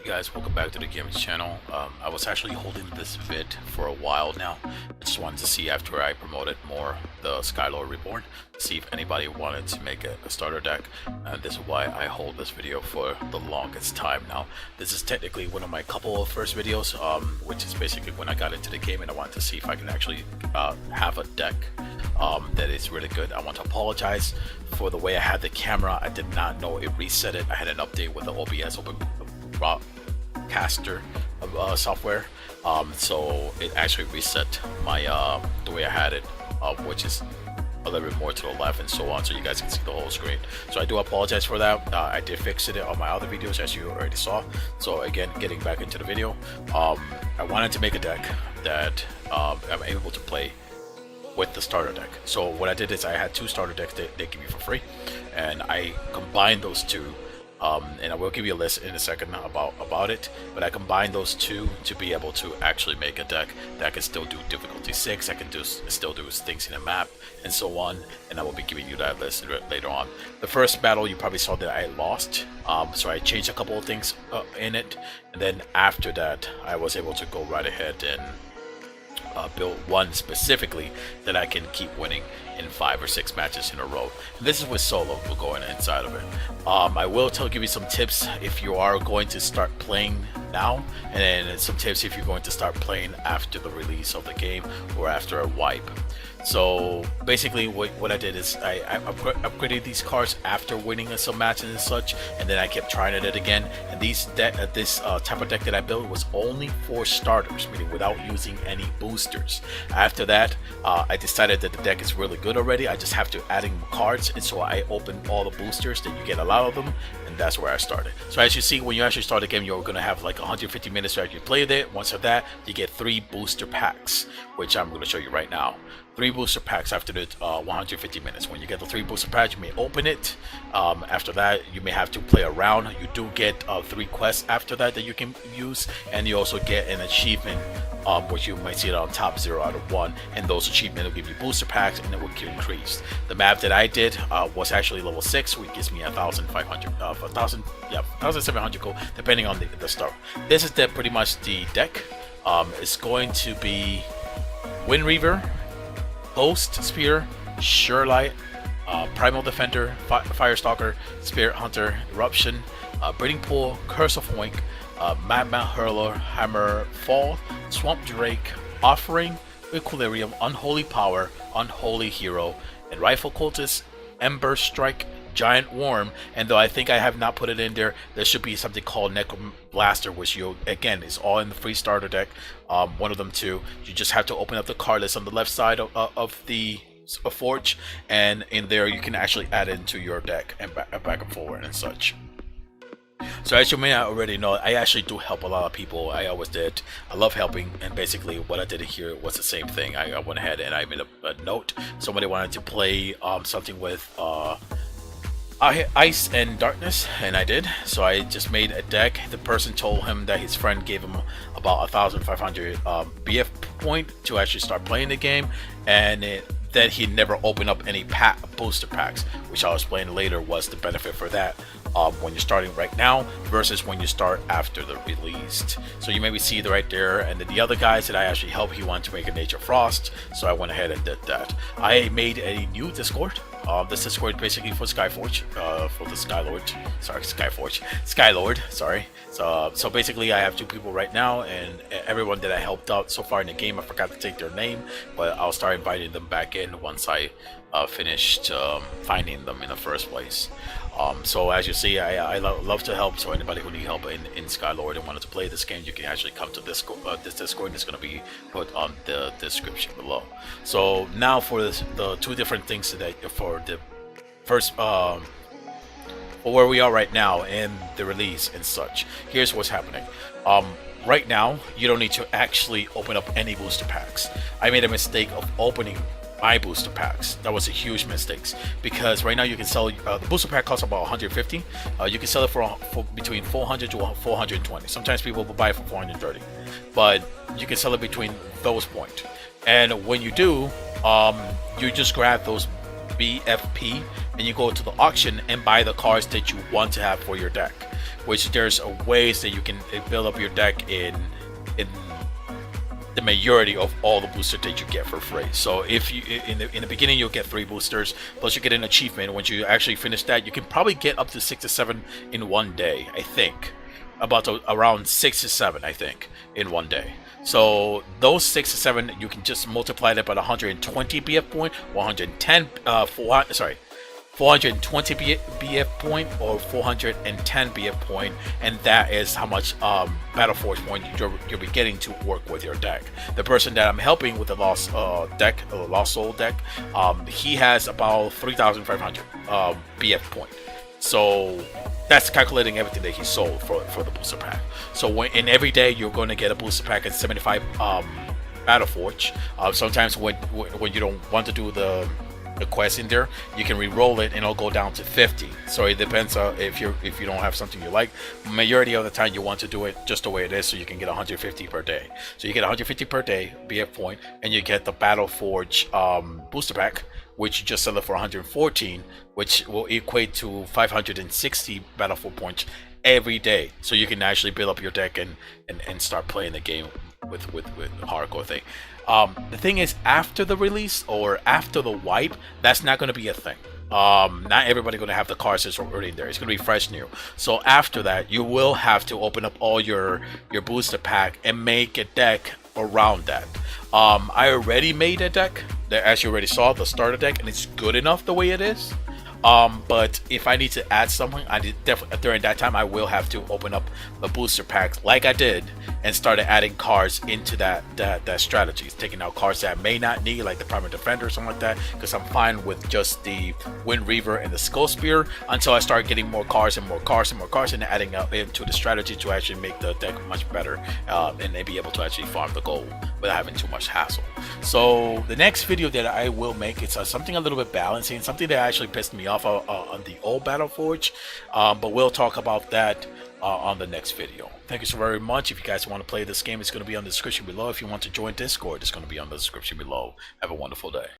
Hey guys, welcome back to the gaming channel. I was actually holding this vid for a while now. I just wanted to see after I promoted more the Skylords Reborn, see if anybody wanted to make a starter deck. And this is why I hold this video for the longest time now. This is technically one of my couple of first videos, which is basically when I got into the game and I wanted to see if I can actually have a deck that is really good. I want to apologize for the way I had the camera. I did not know it reset it. I had an update with the OBS caster software, so it actually reset my the way I had it, which is a little bit more to the left and so on, so you guys can see the whole screen. So I do apologize for that. I did fix it on my other videos, as you already saw. So again, getting back into the video, I wanted to make a deck that I'm able to play with the starter deck. So what I did is I had two starter decks that they give you for free, and I combined those two. And I will give you a list in a second about it, but I combined those two to be able to actually make a deck that can still do difficulty 6, I can still do things in a map, and so on, and I will be giving you that list later on. The first battle you probably saw that I lost, so I changed a couple of things in it, and then after that I was able to go right ahead and build one specifically that I can keep winning in 5 or 6 matches in a row. And this is with solo, we're going inside of it. I will give you some tips if you are going to start playing now, and then some tips if you're going to start playing after the release of the game or after a wipe. So basically what I did is I upgraded these cards after winning some matches and such, and then I kept trying it again. And this type of deck that I built was only for starters, meaning without using any boosters. After that, I decided that the deck is really good already. I just have to add in cards, and so I opened all the boosters that you get a lot of them, and that's where I started. So as you see, when you actually start the game, you're going to have like 150 minutes to actually play it. Once of that, you get 3 booster packs, which I'm going to show you right now. 3 booster packs after the 150 minutes. When you get the 3 booster packs, you may open it. After that, you may have to play around. You do get 3 quests after that you can use, and you also get an achievement, which you might see it on top, 0 out of 1, and those achievements will give you booster packs, and it will get increased. The map that I did was actually level 6, which gives me 1,700 gold, depending on the start. This is pretty much the deck. It's going to be Wind Reaver, Ghost Spear, Sure Light, Primal Defender, Firestalker, Spirit Hunter, Eruption, Breeding Pool, Curse of Wink, Madman Hurler, Hammer Fall, Swamp Drake, Offering, Equilibrium, Unholy Power, Unholy Hero, and Rifle Cultist, Ember Strike, Giant Worm. And though I think I have not put it in there, there should be something called Necroblaster, which again is all in the free starter deck. One of them too. You just have to open up the card list on the left side of the forge, and in there you can actually add it into your deck and back and forward and such. So as you may already know, I actually do help a lot of people. I always did. I love helping, and basically what I did here was the same thing. I went ahead and I made a note. Somebody wanted to play something with Ice and Darkness, and I did. So I just made a deck. The person told him that his friend gave him about 1,500 BF point to actually start playing the game, and that he never opened up any booster packs, which I'll explain later was the benefit for that when you're starting right now versus when you start after the released. So you maybe see it right there. And then the other guys that I actually helped, he wanted to make a Nature Frost, so I went ahead and did that. I made a new Discord. This Discord basically for Skyforge, for the Skylord, sorry. So basically I have 2 people right now, and everyone that I helped out so far in the game, I forgot to take their name, but I'll start inviting them back in once I finished finding them in the first place. So as you see, I love to help, so anybody who needs help in Skylord and wanted to play this game, you can actually come to this Discord. It's going to be put on the description below. So now for the 2 different things today, for the first for where we are right now and the release and such. Here's what's happening. Right now you don't need to actually open up any booster packs. I made a mistake of opening my booster packs. That was a huge mistake, because right now you can sell the booster pack costs about 150. You can sell it for between 400 to 420. Sometimes people will buy it for 430, but you can sell it between those points. And when you do, you just grab those BFP and you go to the auction and buy the cards that you want to have for your deck. which there's ways that you can build up your deck in the majority of all the boosters that you get for free. So if you in the beginning you'll get 3 boosters, plus you get an achievement. Once you actually finish that, you can probably get up to 6 to 7 in one day. I think around 6 to 7, I think, in one day. So those 6 to 7, you can just multiply that by 120 BF point, 420 BF point or 410 BF point, and that is how much Battle Forge point you'll be getting to work with your deck. The person that I'm helping with the Lost Soul deck, he has about 3,500 BF point. So that's calculating everything that he sold for the booster pack. So in every day you're going to get a booster pack at 75 Battle Forge. Sometimes when you don't want to do the quest in there, you can re-roll it and it'll go down to 50. So it depends if you don't have something you like. Majority of the time you want to do it just the way it is, so you can get 150 per day. So you get 150 per day BF point, and you get the Battle Forge booster pack, which you just sell it for 114, which will equate to 560 Battle Forge points every day. So you can actually build up your deck and start playing the game with hardcore thing. The thing is, after the release or after the wipe, that's not going to be a thing. Not everybody going to have the cards that's already there. It's going to be fresh new. So after that, you will have to open up all your booster pack and make a deck around that. I already made a deck that, as you already saw, the starter deck, and it's good enough the way it is. But if I need to add something, definitely during that time I will have to open up the booster packs like I did and started adding cards into that strategy, taking out cards that I may not need, like the Primal Defender or something like that, because I'm fine with just the Wind Reaver and the Skull Spear until I start getting more cards and more cards and more cards, and adding up into the strategy to actually make the deck much better, and then be able to actually farm the gold without having too much hassle. So the next video that I will make, it's something a little bit balancing, something that actually pissed me off on the old Battle Forge, but we'll talk about that on the next video. Thank you so very much. If you guys want to play this game, it's going to be on the description below. If you want to join Discord, it's going to be on the description below. Have a wonderful day.